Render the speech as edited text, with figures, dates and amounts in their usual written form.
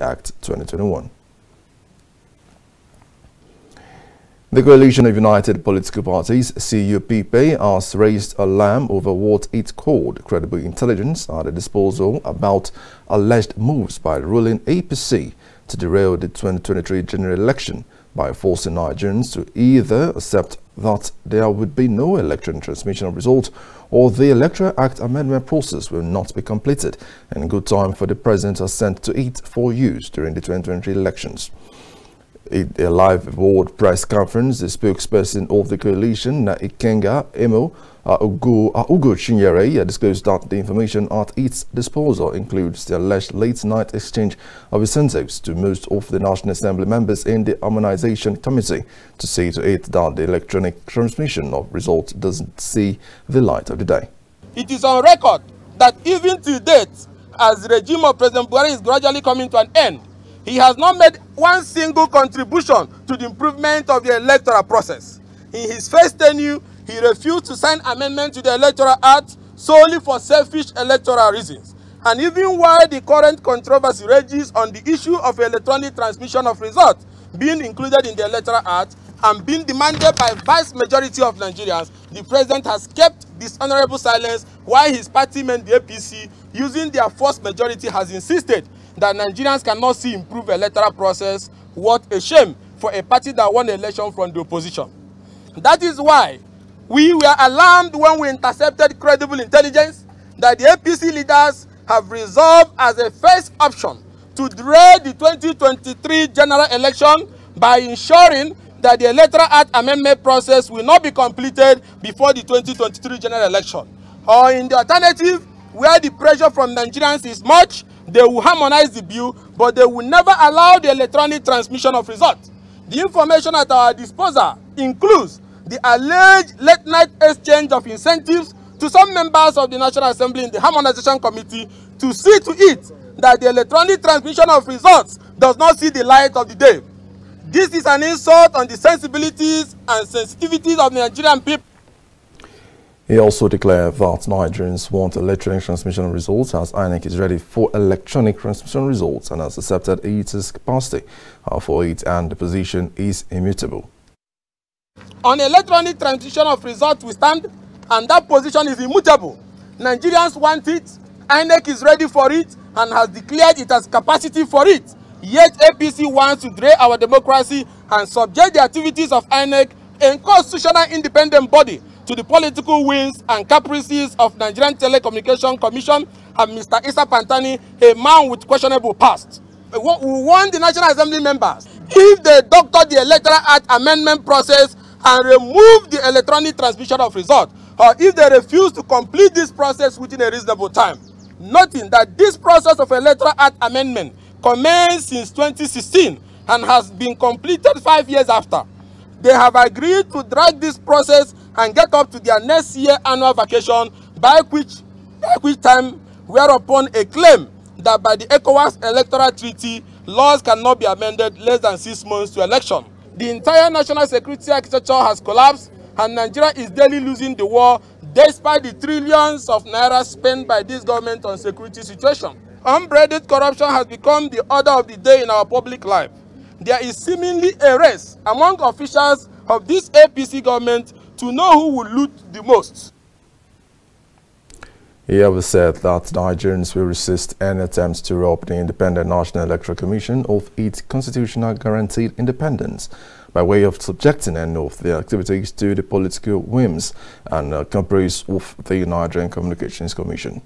Act 2021. The Coalition of United Political Parties, CUPP, has raised alarm over what it called credible intelligence at the disposal about alleged moves by the ruling APC to derail the 2023 general election by forcing Nigerians to either accept that there would be no electoral transmission of results or the Electoral Act amendment process will not be completed in good time for the President assent to it for use during the 2023 elections. In a live board press conference, the spokesperson of the coalition, Ikenga Emo Ugo Chinyere, disclosed that the information at its disposal includes the alleged late-night exchange of incentives to most of the National Assembly members in the Harmonization Committee to see to it that the electronic transmission of results doesn't see the light of the day. It is on record that even to date, as the regime of President Buhari is gradually coming to an end, he has not made one single contribution to the improvement of the electoral process. In his first tenure, he refused to sign amendment to the Electoral Act solely for selfish electoral reasons. And even while the current controversy rages on the issue of electronic transmission of results being included in the Electoral Act and being demanded by vast majority of Nigerians, the president has kept dishonorable silence while his party men, the APC, using their forced majority, has insisted that Nigerians cannot see improved electoral process. What a shame for a party that won the election from the opposition. That is why we were alarmed when we intercepted credible intelligence that the APC leaders have resolved as a first option to derail the 2023 general election by ensuring that the Electoral Act amendment process will not be completed before the 2023 general election. Or in the alternative, where the pressure from Nigerians is much, they will harmonize the bill, but they will never allow the electronic transmission of results. The information at our disposal includes the alleged late-night exchange of incentives to some members of the National Assembly in the Harmonization Committee to see to it that the electronic transmission of results does not see the light of the day. This is an insult on the sensibilities and sensitivities of the Nigerian people. He also declared that Nigerians want electronic transmission results as INEC is ready for electronic transmission results and has accepted its capacity for it, and the position is immutable. On electronic transmission of results we stand, and that position is immutable. Nigerians want it, INEC is ready for it and has declared it has capacity for it. Yet APC wants to derail our democracy and subject the activities of INEC, a constitutional independent body, to the political whims and caprices of Nigerian Telecommunication Commission and Mr. Issa Pantani, a man with questionable past. We want the National Assembly members, if they doctor the Electoral Act amendment process and remove the electronic transmission of results, or if they refuse to complete this process within a reasonable time, noting that this process of Electoral Act amendment commenced since 2016 and has been completed 5 years after. They have agreed to drag this process and get up to their next year annual vacation, by which time whereupon a claim that by the ECOWAS Electoral Treaty, laws cannot be amended less than 6 months to election. The entire national security architecture has collapsed and Nigeria is daily losing the war despite the trillions of naira spent by this government on security situation. Unbridled corruption has become the order of the day in our public life. There is seemingly a race among officials of this APC government to know who will loot the most. He have said that Nigerians will resist any attempts to rob the Independent National Electoral Commission of its constitutional guaranteed independence by way of subjecting any of their activities to the political whims and caprice of the Nigerian Communications Commission.